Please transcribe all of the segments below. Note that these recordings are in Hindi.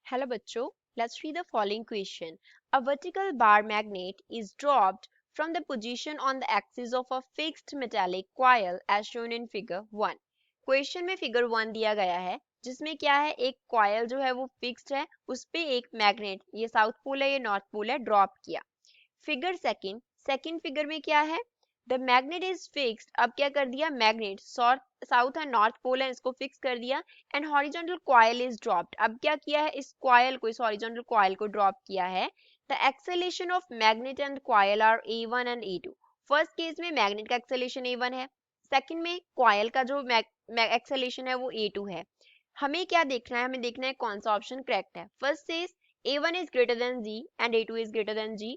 Hello बच्चों, let's read the following question. A vertical bar magnet is dropped from the position on the axis of a fixed metallic coil as shown in figure 1. Question में figure 1 दिया गया है जिसमें क्या है एक coil जो है वो fixed है उस पे एक magnet ये south pole है ये north pole है drop किया. Figure second figure में क्या है द मैग्नेट इज फिक्स्ड अब क्या कर दिया magnet south and north pole है इसको फिक्स कर दिया and horizontal coil is dropped अब क्या किया है इस कॉइल को इस हॉरिजॉन्टल कॉइल को ड्रॉप किया है the acceleration of magnet and coil are a1 and a2 first case में मैग्नेट का एक्सेलेरेशन a1 है सेकंड में कॉइल का जो एक्सेलेरेशन है वो a2 है हमें क्या देखना है हमें देखना है कौन सा ऑप्शन करेक्ट है first says a1 is greater than g and a2 is greater than g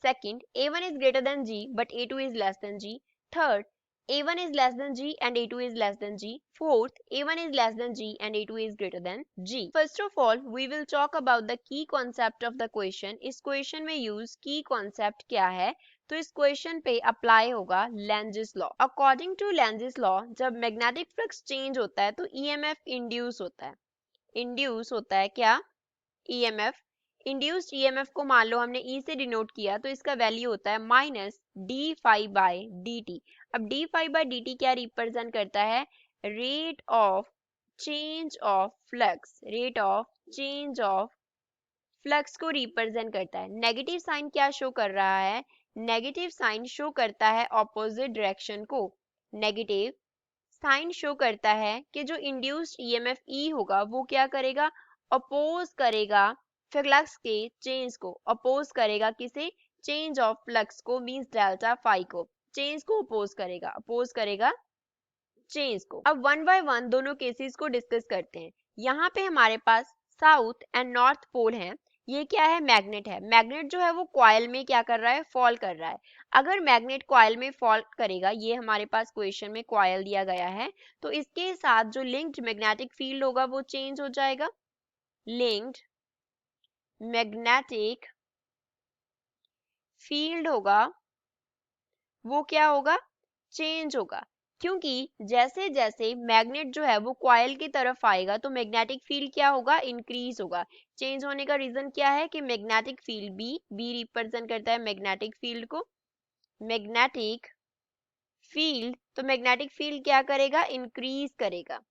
Second, A1 is greater than G but A2 is less than G. Third, A1 is less than G and A2 is less than G. Fourth, A1 is less than G and A2 is greater than G. First of all, we will talk about the key concept of the question. इस question में use key concept क्या है? तो इस question पे apply होगा Lenz's law. According to Lenz's law, जब magnetic flux change होता है तो EMF induce होता है. Induce होता है क्या? EMF इंड्यूस्ड ईएमएफ को मान लो हमने ई से डिनोट किया तो इसका वैल्यू होता है minus D phi by D T अब D phi by D T क्या रिप्रेजेंट करता है rate of change of flux rate of change of flux को रिप्रेजेंट करता है नेगेटिव साइन क्या शो कर रहा है नेगेटिव साइन शो करता है ऑपोजिट डायरेक्शन को नेगेटिव साइन शो करता है कि जो इंड्यूस्ड ईएमएफ ई होगा वो क्या करेगा अपोज करेगा फ्लक्स के चेंज को अपोज करेगा किसे चेंज ऑफ फ्लक्स को मींस डेल्टा फाई को चेंज को अपोज करेगा चेंज को अब वन बाय वन दोनों केसेस को डिस्कस करते हैं यहाँ पे हमारे पास साउथ एंड नॉर्थ पोल है ये क्या है मैग्नेट जो है वो कॉइल में क्या कर रहा है फॉल कर रहा है अगर मैग्नेट कॉइल में फॉल करेगा ये हमारे पास क्वेश्चन में कॉइल दिया गया है तो इसके साथ जो लिंक्ड मैग्नेटिक फील्ड होगा वो चेंज हो जाएगा लिंक्ड मैग्नेटिक फील्ड होगा वो क्या होगा चेंज होगा क्योंकि जैसे जैसे मैग्नेट जो है वो कॉइल की तरफ आएगा तो मैग्नेटिक फील्ड क्या होगा इंक्रीज होगा चेंज होने का रीजन क्या है कि मैग्नेटिक फील्ड बी रिप्रेजेंट करता है मैग्नेटिक फील्ड को मैग्नेटिक फील्ड तो मैग्नेटिक फील्ड क्या करेगा इंक्रीज करेगा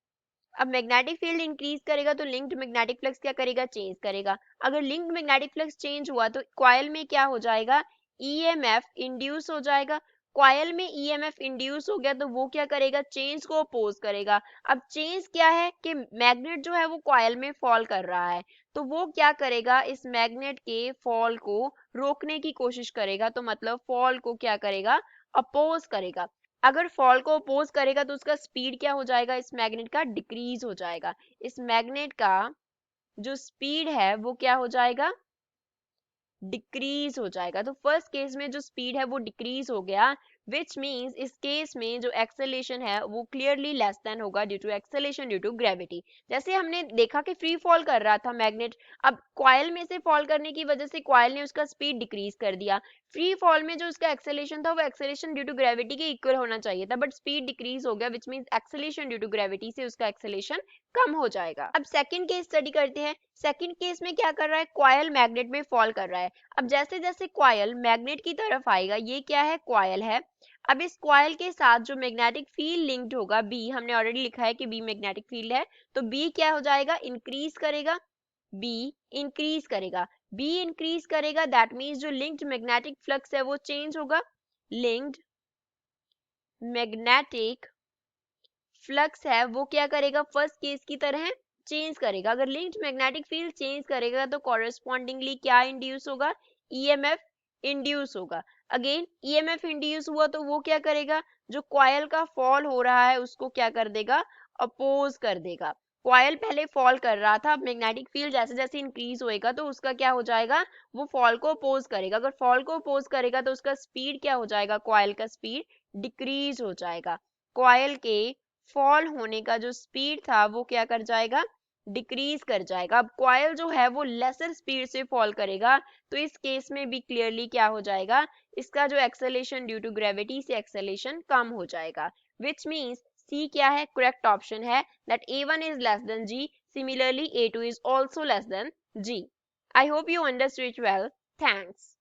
अब मैग्नेटिक फील्ड इंक्रीज करेगा तो लिंक्ड मैग्नेटिक फ्लक्स क्या करेगा चेंज करेगा अगर लिंक्ड मैग्नेटिक फ्लक्स चेंज हुआ तो कॉइल में क्या हो जाएगा ईएमएफ इंड्यूस हो जाएगा कॉइल में ईएमएफ इंड्यूस हो गया तो वो क्या करेगा चेंज को अपोज करेगा अब चेंज क्या है कि मैग्नेट जो है वो कॉइल में फॉल कर रहा है तो वो क्या करेगा इस मैग्नेट के फॉल को रोकने की कोशिश करेगा तो मतलब फॉल को क्या करेगा अपोज करेगा अगर फॉल को अपोज करेगा तो उसका स्पीड क्या हो जाएगा इस मैग्नेट का डिक्रीज हो जाएगा इस मैग्नेट का जो स्पीड है वो क्या हो जाएगा डिक्रीज हो जाएगा तो फर्स्ट केस में जो स्पीड है वो डिक्रीज हो गया विच मीन्स इस केस में जो एक्सेलेरेशन है वो क्लियरली लेस देन होगा due to acceleration due to gravity जैसे हमने देखा कि फ्री फॉल कर रहा था मैग्नेट अब कॉइल में से फॉल करने की वजह से कॉइल ने उसका स्पीड डिक्रीज कर दिया फ्री फॉल में जो उसका एक्सेलेरेशन था वो एक्सेलेरेशन ड्यू टू ग्रेविटी के इक्वल होना चाहिए था बट स्पीड डिक्रीज हो गया which means acceleration due to gravity से उसका एक्सेलेरेशन कम हो जाएगा अब सेकंड केस स्टडी करते हैं सेकंड केस में क्या कर रहा है कॉइल मैग्नेट में फॉल कर रहा है अब जैसे जैसे कॉइल मैग्नेट की तरफ आएगा ये क्या है कॉइल है अब इस कॉइल के साथ जो मैग्नेटिक फील्ड लिंक्ड होगा बी हमने ऑलरेडी लिखा है कि बी मैग्नेटिक फील्ड है तो बी क्या हो जाएगा इंक्रीज करेगा बी इंक्रीज करेगा बी इंक्रीज करेगा दैट मीन्स जो लिंक्ड मैग्नेटिक फ्लक्स है वो चेंज होगा लिंक्ड मैग्नेटिक फ्लक्स है वो क्या करेगा फर्स्ट केस की तरह चेंज करेगा अगर लिंक्ड मैग्नेटिक फील्ड चेंज करेगा तो कॉरेस्पॉन्डिंगली क्या इंड्यूस होगा ईएमएफ इंड्यूस होगा अगेन ईएमएफ इंड्यूस हुआ तो वो क्या करेगा जो कॉइल का फॉल हो रहा है उसको क्या कर देगा अपोज कर देगा कॉइल पहले फॉल कर रहा था अब मैग्नेटिक फील्ड जैसे जैसे इंक्रीज होएगा तो उसका क्या हो जाएगा वो फॉल को अपोज करेगा अगर फॉल को अपोज करेगा तो उसका स्पीड क्या हो जाएगा कॉइल का स्पीड डिक्रीज हो जाएगा कॉइल के फॉल होने का जो स्पीड था वो क्या कर जाएगा डिक्रीज कर जाएगा अब कॉइल जो है वो लेसर स्पीड से फॉल करेगा तो इस केस में भी क्लियरली क्या हो जाएगा इसका जो एक्सेलेरेशन ड्यू टू ग्रेविटी से एक्सेलेरेशन कम हो जाएगा विच मीन्स सी क्या है करेक्ट ऑप्शन है that a1 is less than g Similarly, A2 is also less than G. I hope you understood it well. Thanks.